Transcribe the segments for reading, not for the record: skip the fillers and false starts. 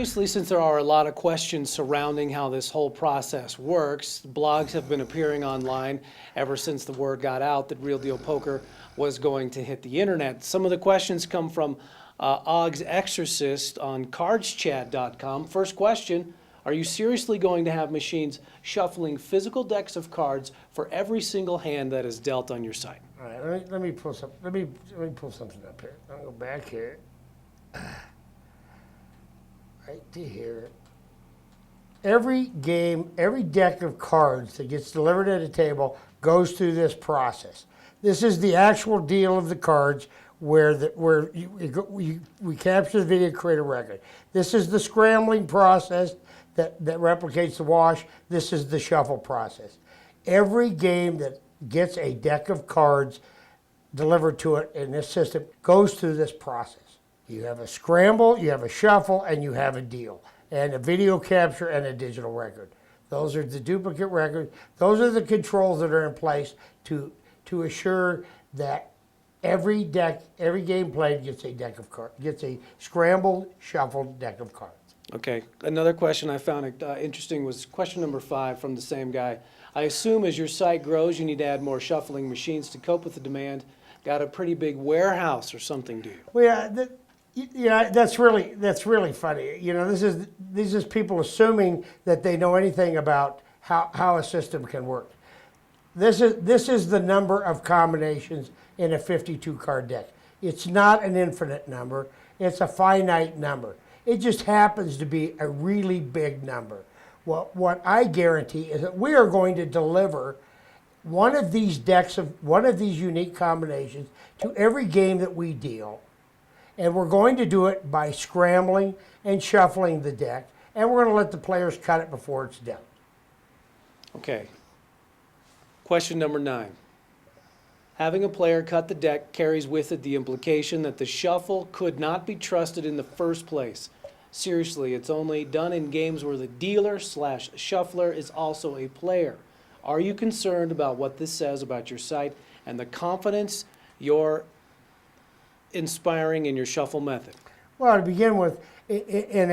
Obviously, since there are a lot of questions surrounding how this whole process works, blogs have been appearing online ever since the word got out that Real Deal Poker was going to hit the internet. Some of the questions come from Og's Exorcist on cardschat.com. First question, are you seriously going to have machines shuffling physical decks of cards for every single hand that is dealt on your site? All right, let me pull some. Let me pull something up here. I'll go back here. Right to here. Every game, every deck of cards that gets delivered at a table goes through this process. This is the actual deal of the cards where we capture the video, create a record. This is the scrambling process that replicates the wash. This is the shuffle process. Every game that gets a deck of cards delivered to it in this system goes through this process. You have a scramble, you have a shuffle, and you have a deal, and a video capture and a digital record. Those are the duplicate records. Those are the controls that are in place to assure that every game played gets a deck of cards, gets a scrambled, shuffled deck of cards. Okay, another question I found interesting was question number 5 from the same guy. I assume as your site grows, you need to add more shuffling machines to cope with the demand. Got a pretty big warehouse or something, do you? Well, yeah, that's really funny. You know, this is people assuming that they know anything about how a system can work. This is the number of combinations in a 52 card deck. It's not an infinite number. It's a finite number. It just happens to be a really big number. What I guarantee is that we are going to deliver one of these unique combinations to every game that we deal. And we're going to do it by scrambling and shuffling the deck, and we're going to let the players cut it before it's done. Okay. Question number 9. Having a player cut the deck carries with it the implication that the shuffle could not be trusted in the first place. Seriously, it's only done in games where the dealer/shuffler is also a player. Are you concerned about what this says about your site and the confidence you're inspiring in your shuffle method? Well, to begin with, in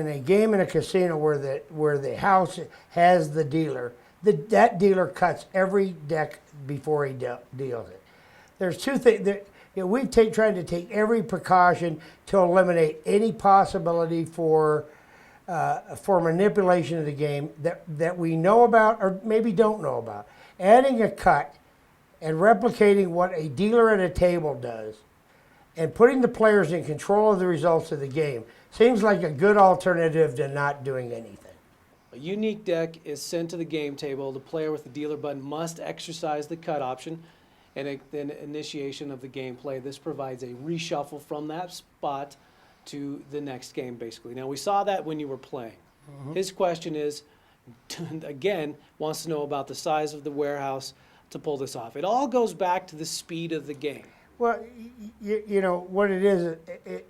a game in a casino where the house has the dealer, that dealer cuts every deck before he deals it. There's two things that we've tried to take every precaution to eliminate any possibility for manipulation of the game that we know about or maybe don't know about. Adding a cut and replicating what a dealer at a table does and putting the players in control of the results of the game seems like a good alternative to not doing anything. A unique deck is sent to the game table. The player with the dealer button must exercise the cut option and then initiation of the gameplay. This provides a reshuffle from that spot to the next game, basically. Now, we saw that when you were playing. Mm-hmm. His question is, again, wants to know about the size of the warehouse to pull this off. It all goes back to the speed of the game. Well, you know, what it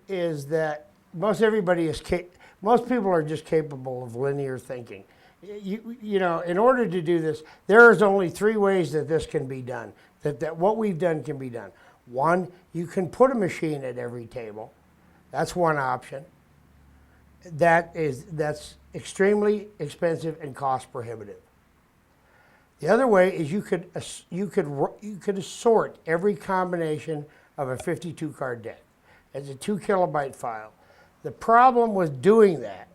is that most people are just capable of linear thinking. You know, in order to do this, there is only 3 ways that this can be done, that what we've done can be done. 1, you can put a machine at every table. That's one option. That's extremely expensive and cost prohibitive. The other way is you could assort every combination of a 52 card deck as a 2 kilobyte file. The problem with doing that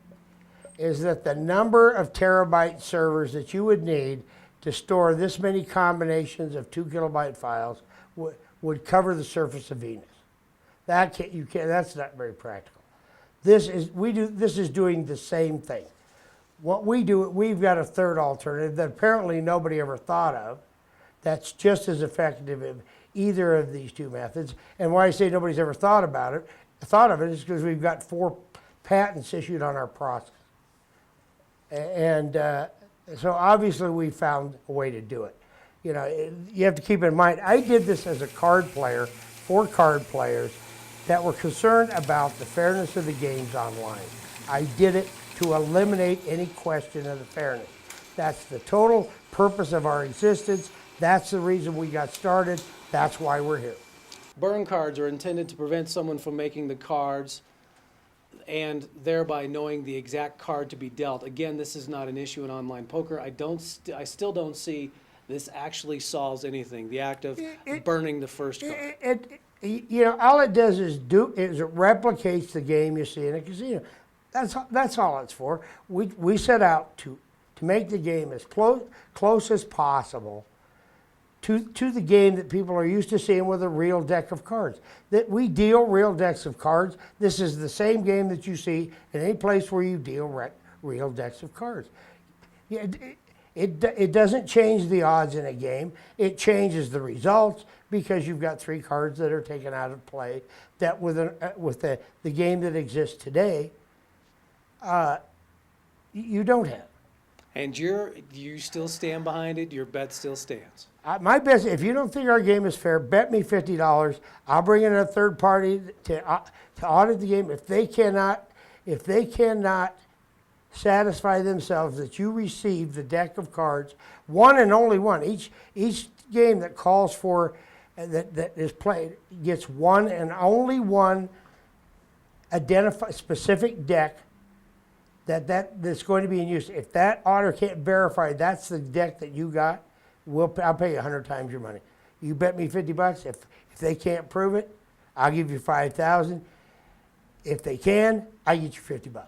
is that the number of terabyte servers that you would need to store this many combinations of 2 kilobyte files would cover the surface of Venus. That's not very practical. This is doing the same thing. What we do, we've got a third alternative that apparently nobody ever thought of that's just as effective in either of these 2 methods. And why I say nobody's ever thought of it is because we've got 4 patents issued on our process. And so obviously we found a way to do it. You know, you have to keep in mind, I did this as a card player for card players that were concerned about the fairness of the games online. I did it to eliminate any question of the fairness. That's the total purpose of our existence. That's the reason we got started. That's why we're here. Burn cards are intended to prevent someone from making the cards and thereby knowing the exact card to be dealt. Again, this is not an issue in online poker. I still don't see this actually solves anything, the act of burning the first card. You know, all it does is it replicates the game you see in a casino. That's all it's for. We set out to make the game as close as possible to the game that people are used to seeing with a real deck of cards. That we deal real decks of cards. This is the same game that you see in any place where you deal real decks of cards. Yeah, it doesn't change the odds in a game. It changes the results because you've got 3 cards that are taken out of play that with the game that exists today, you don't have. And you still stand behind it, your bet still stands. My best, if you don't think our game is fair, bet me $50. I'll bring in a third party to audit the game. If they cannot satisfy themselves that you received the deck of cards, one and only one. Each game that calls for that is played gets one and only one specific deck that's going to be in use. If that auditor can't verify that's the deck that you got, I'll pay you 100 times your money. You bet me $50. If they can't prove it, I'll give you $5,000. If they can, I get you $50.